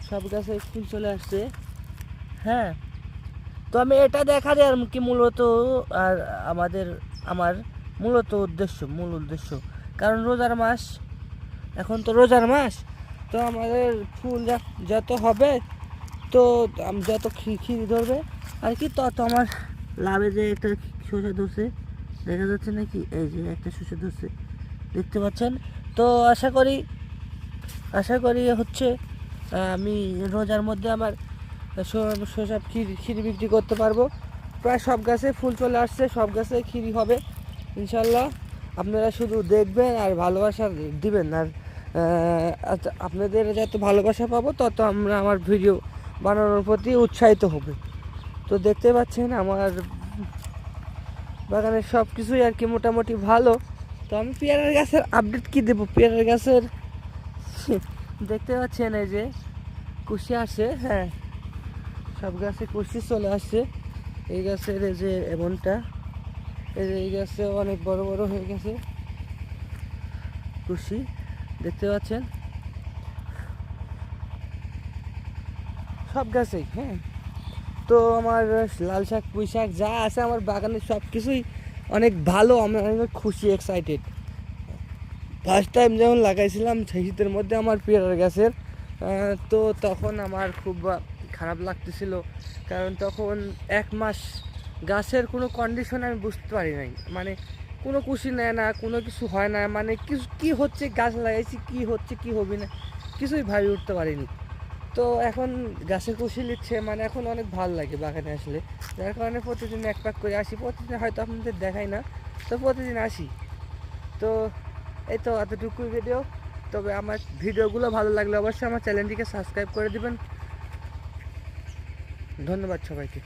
সব গাছে ফুল চলে আসছে। হ্যাঁ, তো আমি এটা দেখার আর কি মূলত আর আমার মূল উদ্দেশ্য, কারণ রোজার মাস, এখন তো রোজার মাস, তো আমাদের ফুল যত হবে, তো যত খিরি ধরবে আর কি, তত আমার লাভে। যে একটা শসা ধরছে দেখা যাচ্ছে নাকি, এই যে একটা শসা ধরছে দেখতে পাচ্ছেন। তো আশা করি হচ্ছে আমি রোজার মধ্যে আমার শসা খিরি বিক্রি করতে পারবো। প্রায় সব গাছে ফুল চলে আসছে, সব গাছে খিরি হবে ইনশাল্লাহ। আপনারা শুধু দেখবেন আর ভালোবাসা দিবেন, আর আপনাদের যত ভালোবাসা পাবো তত আমার ভিডিও বানানোর প্রতি উৎসাহিত হবে। তো দেখতে পাচ্ছেন আমার বাগানের সব কিছুই আর কি মোটামুটি ভালো। তো আমি পেয়ারার গাছের আপডেট কি দেবো, পেয়ারার গাছের দেখতে পাচ্ছেন এই যে কুশি আসছে। হ্যাঁ, সব গাছে কুশি চলে আসছে। এই গাছের এই যে এমনটা, এই গাছে অনেক বড় বড় হয়ে গেছে কুশি, দেখতে পাচ্ছেন সব গাছেই। হ্যাঁ, তো আমার লাল শাক পুঁই শাক যা আছে আমার বাগানের সব কিছুই অনেক ভালো। আমি অনেক খুশি, এক্সাইটেড। ফার্স্ট টাইম যখন লাগাইছিলাম শীতের মধ্যে আমার পেয়ারার গাছের, তো তখন আমার খুব খারাপ লাগতেছিল, কারণ তখন 1 মাস গাছের কোনো কন্ডিশন আমি বুঝতে পারি নাই, মানে কোনো কুশি নেয় না, কোনো কিছু হয় না, মানে কিছু কী হচ্ছে, গাছ লাগাইছি কী হচ্ছে কী হবে না কিছুই ভাবি উঠতে পারিনি। তো এখন গাছের কুশি নিচ্ছে, মানে এখন অনেক ভালো লাগে বাগানে আসলে, যার কারণে প্রতিদিন এক পাক করে আসি। প্রতিদিন হয়তো আপনাদের দেখাই না, তো প্রতিদিন আসি। তো এই তো এতটুকুই ভিডিও। তবে আমার ভিডিওগুলো ভালো লাগলে অবশ্যই আমার চ্যানেলটিকে সাবস্ক্রাইব করে দিবেন। ধন্যবাদ সবাইকে।